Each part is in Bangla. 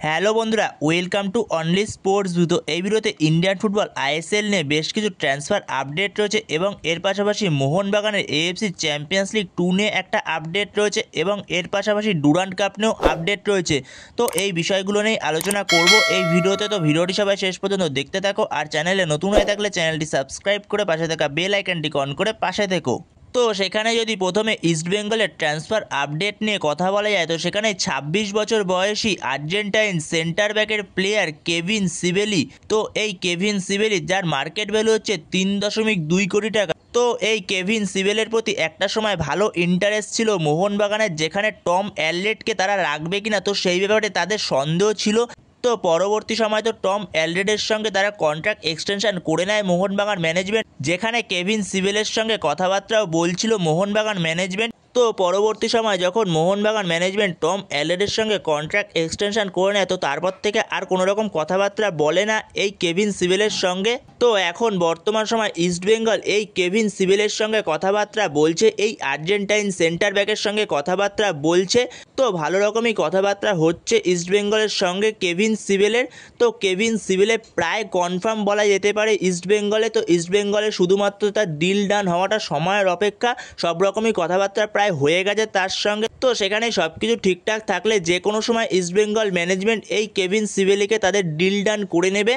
হ্যালো বন্ধুরা, welcome to only sports view. তো এই ভিডিওতে ইন্ডিয়ান ফুটবল আইএসএল নিয়ে বেশ কিছু ট্রান্সফার আপডেট রয়েছে এবং এর পাশাপাশি মোহনবাগানের এএফসি চ্যাম্পিয়ন্স লিগ 2 নিয়ে একটা আপডেট রয়েছে এবং এর পাশাপাশি ডুরান্ড কাপ নিয়েও আপডেট রয়েছে। তো এই বিষয়গুলো নিয়ে আলোচনা করব এই ভিডিওতে। তো ভিডিওটি সবাই শেষ পর্যন্ত দেখতে থাকো, আর চ্যানেলে নতুন হয়ে থাকলে চ্যানেলটি সাবস্ক্রাইব করে পাশে থাকা বেল আইকনটি অন করে পাশে থেকো। তো সেখানে যদি প্রথমে ইস্টবেঙ্গলের ট্রান্সফার আপডেট নিয়ে কথা বলা যায়, তো সেখানে 26 বছর বয়সী আর্জেন্টাইন সেন্টার ব্যাকের প্লেয়ার কেভিন সিবেলি। তো এই কেভিন সিবেলি, যার মার্কেট ভ্যালু হচ্ছে 3.2 কোটি টাকা। তো এই কেভিন সিবেলের প্রতি একটা সময় ভালো ইন্টারেস্ট ছিল মোহনবাগানের, যেখানে টম অ্যালরেডকে তারা রাখবে কিনা, তো সেই ব্যাপারে তাদের সন্দেহ ছিল। তো পরবর্তী সময় তো টম অ্যালরেডের সঙ্গে তারা কন্ট্রাক্ট এক্সটেনশন করে নেয় মোহনবাগান ম্যানেজমেন্ট, যেখানে কেভিন সিবেলের সঙ্গে কথাবার্তাও বলছিল মোহনবাগান ম্যানেজমেন্ট। তো পরবর্তী সময় যখন মোহনবাগান ম্যানেজমেন্ট টম অ্যালরেডের সঙ্গে কন্ট্রাক্ট এক্সটেনশন করে নেয়, তো তারপর থেকে আর কোনো রকম কথাবার্তা বলে না এই কেভিন সিবেলের সঙ্গে। তো এখন বর্তমান সময় ইস্টবেঙ্গল এই কেভিন সিবেলের সঙ্গে কথাবার্তা বলছে, এই আর্জেন্টাইন সেন্টার ব্যাকের সঙ্গে কথাবার্তা বলছে। তো ভালো রকমই কথাবার্তা হচ্ছে ইস্টবেঙ্গলের সঙ্গে কেভিন সিবেলের। তো কেভিন সিবেলে প্রায় কনফার্ম বলা যেতে পারে ইস্টবেঙ্গলে। তো ইস্টবেঙ্গলে শুধুমাত্র তার ডিল ডান হওয়াটা সময়ের অপেক্ষা, সব রকমই কথাবার্তা প্রায় হয়ে গেছে তার সঙ্গে। তো সেখানে সব কিছু ঠিকঠাক থাকলে যে কোনো সময় ইস্টবেঙ্গল ম্যানেজমেন্ট এই কেভিন সিবেলিকে তাদের ডিল ডান করে নেবে।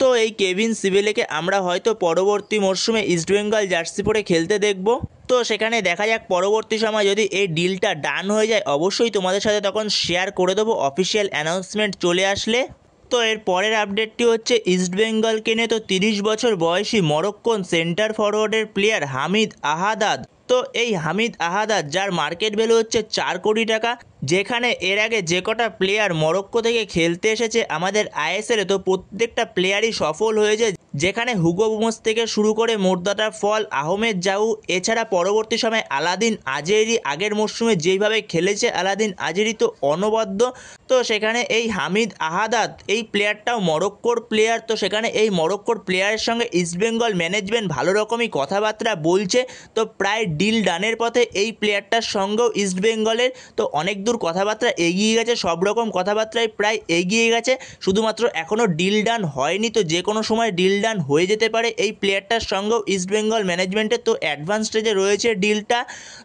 তো এই কেভিন সিবেলিকে আমরা হয়তো পরবর্তী মরশুমে ইস্টবেঙ্গল জার্সি পরে খেলতে দেখব। তো সেখানে দেখা যাক পরবর্তী সময় যদি এই ডিলটা ডান হয়ে যায়, অবশ্যই তোমাদের সাথে তখন শেয়ার করে দেবো অফিসিয়াল অ্যানাউন্সমেন্ট চলে আসলে। তো এর পরের আপডেটটি হচ্ছে ইস্টবেঙ্গলকে নিয়ে। তো 30 বছর বয়সী মরক্কোন সেন্টার ফরওয়ার্ডের প্লেয়ার হামিদ আহাদাদ। তো এই হামিদ আহাদাদ, যার মার্কেট ভ্যালু হচ্ছে 4 কোটি টাকা, যেখানে এর আগে যে কটা প্লেয়ার মরক্কো থেকে খেলতে এসেছে আমাদের আইএসএলে, তো প্রত্যেকটা প্লেয়ারই সফল হয়েছে, যেখানে হুগো বুমোস থেকে শুরু করে মোর্দাতা ফল, আহমেদ জাউ, এছাড়া পরবর্তী সময় আলাদিন আজেরি। আগের মরশুমে যেইভাবে খেলেছে আলাদিন আজেরি, তো অনবদ্য। তো সেখানে এই হামিদ আহাদাদ এই প্লেয়ারটাও মরক্কোর প্লেয়ার। তো সেখানে এই মরক্কোর প্লেয়ারের সঙ্গে ইস্টবেঙ্গল ম্যানেজমেন্ট ভালো রকমই কথাবার্তা বলছে। তো প্রায় ডিল ডানের পথে এই প্লেয়ারটার সঙ্গেও ইস্টবেঙ্গলের। তো অনেক দূর কথাবার্তা এগিয়ে গেছে, সব রকম কথাবার্তায় প্রায় এগিয়ে গেছে, শুধুমাত্র এখনও ডিল ডান হয়নি। তো যে কোনো সময় ডিল ডান হয়ে যেতে পারে এই প্লেয়ারটার সঙ্গেও ইস্টবেঙ্গল ম্যানেজমেন্টের। তো অ্যাডভান্স স্টেজে রয়েছে ডিলটা।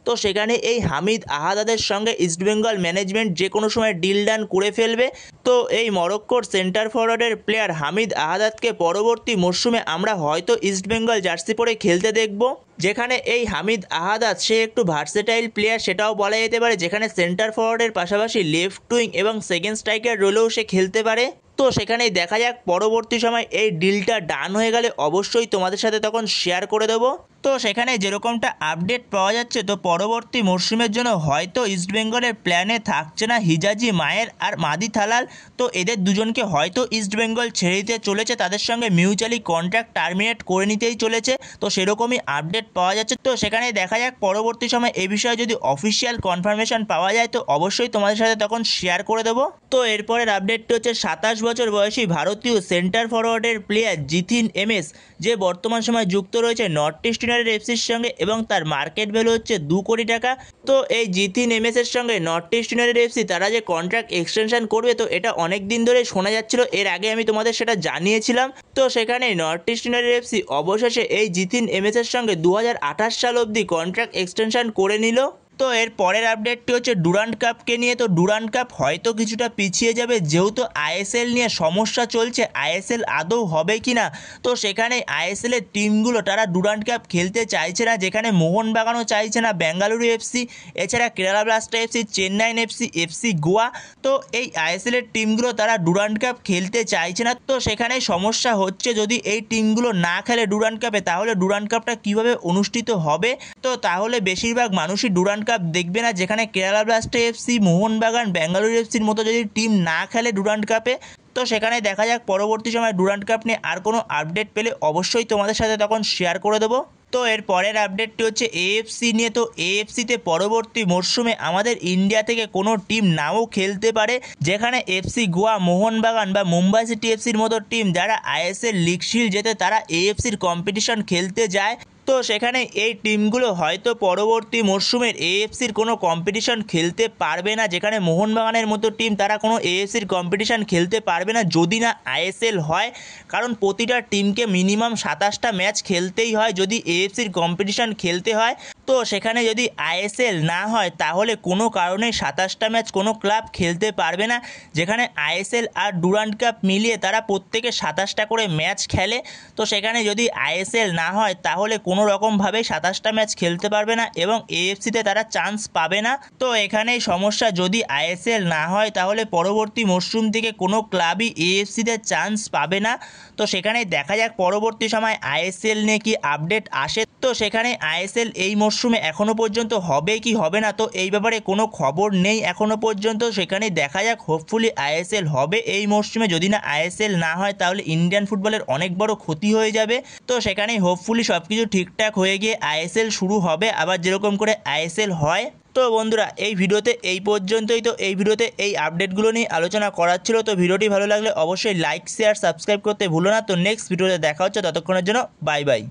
তো সেখানে এই হামিদ আহাদাদের সঙ্গে ইস্টবেঙ্গল ম্যানেজমেন্ট যে কোনো সময় ডিল ডান করে ফেলবে। তো এই মরক্কোর সেন্টার ফরওয়ার্ডের প্লেয়ার হামিদ আহাদাদকে পরবর্তী মরশুমে আমরা হয়তো ইস্টবেঙ্গল জার্সি পরে খেলতে দেখব, যেখানে এই হামিদ আহাদাদ সে একটু ভার্সেটাইল প্লেয়ার সেটাও বলা যেতে পারে, যেখানে সেন্টার ফরওয়ার্ডের পাশাপাশি লেফট উইং এবং সেকেন্ড স্ট্রাইকার রোলেও সে খেলতে পারে। তো সেখানেই দেখা যাক পরবর্তী সময় এই ডিলটা ডান হয়ে গেলে অবশ্যই তোমাদের সাথে তখন শেয়ার করে দেবো। তো সেখানে যেরকমটা আপডেট পাওয়া যাচ্ছে, তো পরবর্তী মরশুমের জন্য হয়তো ইস্টবেঙ্গলের প্ল্যানে থাকছে না হিজাজি মায়ের আর মাদি থালাল। তো এদের দুজনকে হয়তো ইস্টবেঙ্গল ছেড়ে দিতে চলেছে, তাদের সঙ্গে মিউচুয়ালি কন্ট্রাক্ট টার্মিনেট করে নিতেই চলেছে। তো সেরকমই আপডেট পাওয়া যাচ্ছে। তো সেখানে দেখা যাক পরবর্তী সময় এই বিষয়ে যদি অফিসিয়াল কনফার্মেশন পাওয়া যায়, তো অবশ্যই তোমাদের সাথে তখন শেয়ার করে দেবো। তো এরপরের আপডেটটি হচ্ছে 27 বছর বয়সী ভারতীয় সেন্টার ফরওয়ার্ডের প্লেয়ার জিথিন এমএস, যে বর্তমান সময় যুক্ত রয়েছে নর্থ ইস্ট ইউনাইটেড এফসির সঙ্গে এবং তার মার্কেট ভ্যালু হচ্ছে 2 কোটি টাকা। তো এই জিথিন এমএস এর সঙ্গে নর্থ ইস্ট ইউনাইটেড এফসি তারা যে কন্ট্রাক্ট এক্সটেনশন করবে, তো এটা অনেক দিন ধরে শোনা যাচ্ছিল, এর আগে আমি তোমাদের সেটা জানিয়েছিলাম। তো সেখানে নর্থ ইস্ট ইউনাইটেড এফসি অবশেষে এই জিথিন এমএস এর সঙ্গে 2028 সাল অবধি কন্ট্রাক্ট এক্সটেনশন করে নিল। তো এর পরের আপডেটটি হচ্ছে ডুরান্ড কাপকে নিয়ে। তো ডুরান্ড কাপ হয়তো কিছুটা পিছিয়ে যাবে, যেহেতু আইএসএল নিয়ে সমস্যা চলছে, আইএসএল আদৌ হবে কি না। তো সেখানে আইএসএলের টিমগুলো তারা ডুরান্ড কাপ খেলতে চাইছে না, যেখানে মোহনবাগানও চাইছে না, বেঙ্গালুরু এফসি, এছাড়া Kerala blaster FC, Chennaiyin FC, FC Goa. তো এই আইএসএলের টিমগুলো তারা ডুরান্ড কাপ খেলতে চাইছে না। তো সেখানে সমস্যা হচ্ছে, যদি এই টিমগুলো না খেলে ডুরান্ড কাপে, তাহলে ডুরান্ড কাপটা কীভাবে অনুষ্ঠিত হবে। তো তাহলে বেশিরভাগ মানুষই ডুরান্ড কাপ দেখবে না, যেখানে কেরালা ব্লাস্টার এফসি, মোহনবাগান, বেঙ্গালুরু এফসির মতো যদি টিম না খেলে ডুরান্ড কাপে। তো সেখানে দেখা যাক পরবর্তী সময় ডুরান্ড কাপ নিয়ে আর কোনো আপডেট পেলে অবশ্যই তোমাদের সাথে তখন শেয়ার করে দেবো। তো এর পরের আপডেটটি হচ্ছে এএফসি নিয়ে। তো এএফসিতে পরবর্তী মরশুমে আমাদের ইন্ডিয়া থেকে কোনো টিম নাও খেলতে পারে, যেখানে এফসি গোয়া, মোহনবাগান বা মুম্বাই সিটি এফসির মতো টিম যারা আইএসএল লিগ শিল্ড জেতে, তারা এএফসির কম্পিটিশন খেলতে যায়। তো সেখানে এই টিমগুলো হয়তো পরবর্তী মরশুমের এএফসির কোনো কম্পিটিশন খেলতে পারবে না, যেখানে মোহনবাগানের মতো টিম তারা কোনো এএফসির কম্পিটিশন খেলতে পারবে না যদি না আইএসএল হয়। কারণ প্রতিটা টিমকে মিনিমাম 27টা ম্যাচ খেলতেই হয় যদি এএফসির কম্পিটিশন খেলতে হয়। তো সেখানে যদি আইএসএল না হয় তাহলে কোনো কারণে 27টা ম্যাচ কোনো ক্লাব খেলতে পারবে না, যেখানে আইএসএল আর ডুরান্ড কাপ মিলিয়ে তারা প্রত্যেকে 27টা করে ম্যাচ খেলে। তো সেখানে যদি আইএসএল না হয় তাহলে কোনো রকমভাবেই 27টা ম্যাচ খেলতে পারবে না এবং এএফসিতে তারা চান্স পাবে না। তো এখানেই সমস্যা, যদি আইএসএল না হয় তাহলে পরবর্তী মরশুম থেকে কোনো ক্লাবই এএফসিতে চান্স পাবে না। তো সেখানে দেখা যাক পরবর্তী সময় আইএসএল নিয়ে কি আপডেট আসে। তো সেখানে আইএসএল এই মরশুমে এখনও পর্যন্ত হবে কি হবে না, তো এই ব্যাপারে কোনো খবর নেই এখনও পর্যন্ত। সেখানে দেখা যাক, হোপফুলি আইএসএল হবে এই মরশুমে। যদি না আইএসএল না হয় তাহলে ইন্ডিয়ান ফুটবলের অনেক বড় ক্ষতি হয়ে যাবে। তো সেখানে হোপফুলি সব কিছু ঠিকঠাক হয়ে গিয়ে আইএসএল শুরু হবে আবার যেরকম করে আইএসএল হয়। তো বন্ধুরা এই ভিডিওতে এই পর্যন্তই। তো এই ভিডিওতে এই আপডেটগুলো নিয়ে আলোচনা করার ছিল। তো ভিডিওটি ভালো লাগলে অবশ্যই লাইক শেয়ার সাবস্ক্রাইব করতে ভুলো না। তো নেক্সট ভিডিওতে দেখা হচ্ছে, ততক্ষণের জন্য বাই বাই।